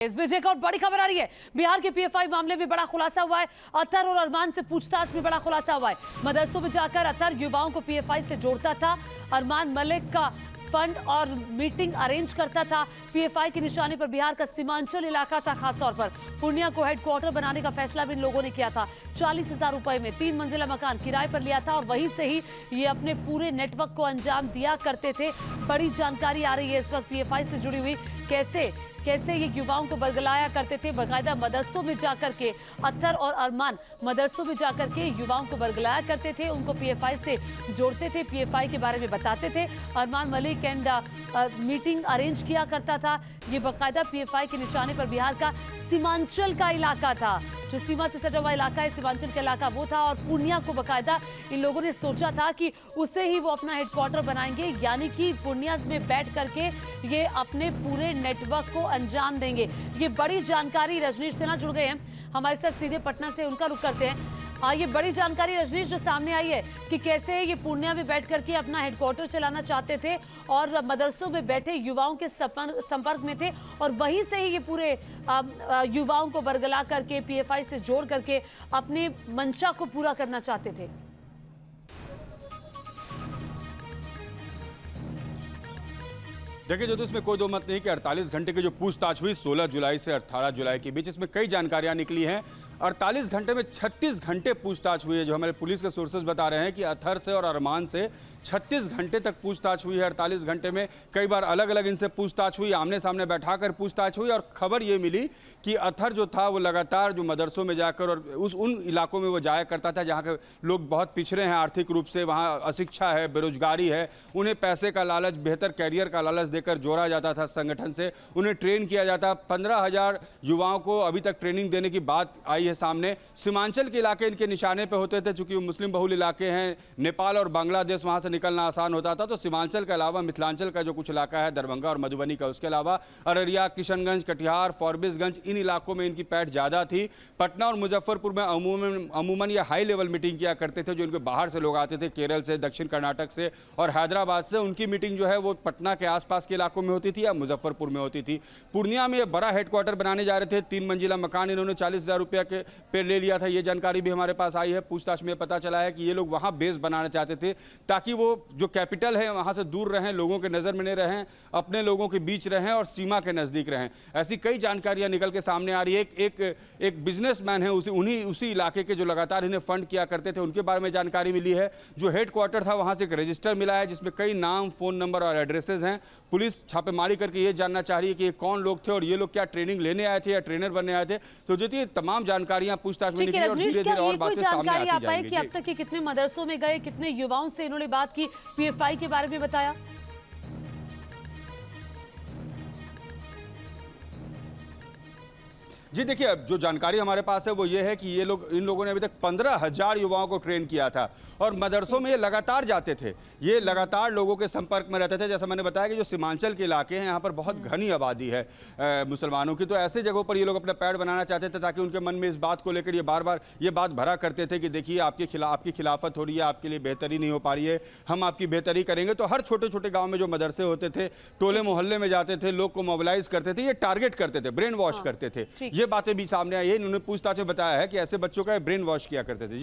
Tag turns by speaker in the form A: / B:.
A: इस बीच एक और बड़ी खबर आ रही है। बिहार के पीएफआई मामले में बड़ा खुलासा हुआ है। अतहर और अरमान से पूछताछ में बड़ा खुलासा हुआ है। मदरसों में जाकर अतहर युवाओं को पीएफआई से जोड़ता था। अरमान मलिक का फंड और मीटिंग अरेंज करता था। पीएफआई के निशाने पर बिहार का सीमांचल इलाका था। खासतौर पर पूर्णिया को हेडक्वार्टर बनाने का फैसला भी इन लोगों ने किया था। 40,000 रुपए में 3 मंजिला मकान किराए पर लिया था और वहीं से ही ये अपने पूरे नेटवर्क को अंजाम दिया करते थे। बड़ी जानकारी आ रही है इस वक्त पीएफआई से जुड़ी हुई। कैसे ये युवाओं को बरगलाया करते थे। बाकायदा मदरसों में जाकर के अतहर और अरमान मदरसों में जाकर के युवाओं को बरगलाया करते थे, उनको पीएफआई से जोड़ते थे, पीएफआई के बारे में बताते थे। Armaan Malik and meeting arrange किया करता था। ये बाकायदा पीएफआई के निशाने पर बिहार का सीमांचल का इलाका था। जो सीमा से सटा हुआ इलाका है, सीमांचल का इलाका वो था। और पूर्णिया को बाकायदा इन लोगों ने सोचा था कि उसे ही वो अपना हेडक्वार्टर बनाएंगे, यानी कि पूर्णिया में बैठ करके ये अपने पूरे नेटवर्क को अंजाम देंगे। ये बड़ी जानकारी रजनीश सिन्हा जुड़ गए हैं हमारे साथ, सीधे पटना से उनका रुख करते हैं। ये बड़ी जानकारी रजनीश जो सामने आई है कि कैसे ये पूर्णिया में बैठ करके अपना हेडक्वार्टर चलाना चाहते थे और मदरसों में बैठे युवाओं के संपर्क में थे और वहीं से ही ये पूरे युवाओं को बरगला करके पीएफआई से जोड़ करके अपने मंशा को पूरा करना चाहते थे।
B: देखिए जो तो इसमें कोई दो मत नहीं कि 48 घंटे की जो पूछताछ हुई 16 जुलाई से 18 जुलाई के बीच, इसमें कई जानकारियां निकली हैं। 48 घंटे में 36 घंटे पूछताछ हुई है। जो हमारे पुलिस के सोर्सेज बता रहे हैं कि अतहर से और अरमान से 36 घंटे तक पूछताछ हुई है। 48 घंटे में कई बार अलग अलग इनसे पूछताछ हुई, आमने सामने बैठाकर पूछताछ हुई। और खबर ये मिली कि अतहर जो था वो लगातार जो मदरसों में जाकर और उन इलाकों में वो जाया करता था जहाँ के लोग बहुत पिछड़े हैं आर्थिक रूप से, वहाँ अशिक्षा है, बेरोजगारी है। उन्हें पैसे का लालच, बेहतर कैरियर का लालच देकर जोड़ा जाता था संगठन से, उन्हें ट्रेन किया जाता। 15,000 युवाओं को अभी तक ट्रेनिंग देने की बात आई है सामने। सीमांचल के इलाके इनके निशाने पे होते थे, चूंकि वो मुस्लिम बहुल इलाके हैं, नेपाल और बांग्लादेश वहां से निकलना आसान होता था। तो सीमांचल के अलावा मिथिलांचल का जो कुछ इलाका है, दरभंगा और मधुबनी का, उसके अलावा अररिया, किशनगंज, कटिहार, फॉरबिसगंज, इन इलाकों में इनकी पैठ ज़्यादा थी। पटना और मुजफ्फरपुर में अमूमन ये हाई लेवल मीटिंग किया करते थे। जो इनके बाहर से लोग आते थे, केरल से, दक्षिण कर्नाटक से और हैदराबाद से, उनकी मीटिंग जो है वो पटना के आसपास के इलाकों में होती थी या मुजफ्फरपुर में होती थी। पूर्णिया में बड़ा हेडक्वार्टर बनाने जा रहे थे। 3 मंजिला मकान इन्होंने 40,000 रुपये के पे ले लिया था। ये जानकारी भी हमारे पास आई है। पूछताछ में पता चला है कि ये लोग वहां बेस बनाना चाहते थे ताकि वो जो कैपिटल है वहां से दूर रहें, लोगों के नजर में नहीं रहें, अपने लोगों के बीच रहें और सीमा के नजदीक रहें। ऐसी कई जानकारियां निकल के सामने आ रही है। एक बिजनेसमैन है, उसी इलाके के जो लगातार इन्हें फंड किया करते थे, उनके बारे में जानकारी मिली है। जो हेडक्वार्टर था वहां से एक रजिस्टर मिला है जिसमें कई नाम, फोन नंबर और एड्रेसेस हैं। पुलिस छापेमारी करके ये जानना चाह रही है कि ये कौन लोग थे और ये लोग क्या ट्रेनिंग लेने आए थे या ट्रेनर बनने आए थे। तो जो थी तमाम जानकारियां पूछताछ में निकली और धीरे-धीरे और बातें सामने आती जाएंगी।
A: कि अब तक ये कितने मदरसों में गए, कितने युवाओं से इन्होंने बात की, पीएफआई के बारे में बताया?
B: जी देखिए, अब जो जानकारी हमारे पास है वो ये है कि ये लोग, इन लोगों ने अभी तक 15,000 युवाओं को ट्रेन किया था और मदरसों में ये लगातार जाते थे। ये लगातार लोगों के संपर्क में रहते थे। जैसा मैंने बताया कि जो सीमांचल के इलाके हैं, यहाँ पर बहुत घनी आबादी है मुसलमानों की, तो ऐसे जगहों पर ये लोग अपना पैड बनाना चाहते थे ताकि उनके मन में इस बात को लेकर ये बार बार ये बात भरा करते थे कि देखिए आपकी खिलाफत हो रही है, आपके लिए बेहतरी नहीं हो पा रही है, हम आपकी बेहतरी करेंगे। तो हर छोटे छोटे गाँव में जो मदरसे होते थे, टोले मोहल्ले में जाते थे, लोग को मोबिलाइज करते थे, ये टारगेट करते थे, ब्रेन वॉश करते थे। ये बातें भी सामने आई है। इन्होंने पूछताछ में बताया है कि ऐसे बच्चों का ब्रेन वॉश किया करते थे। जी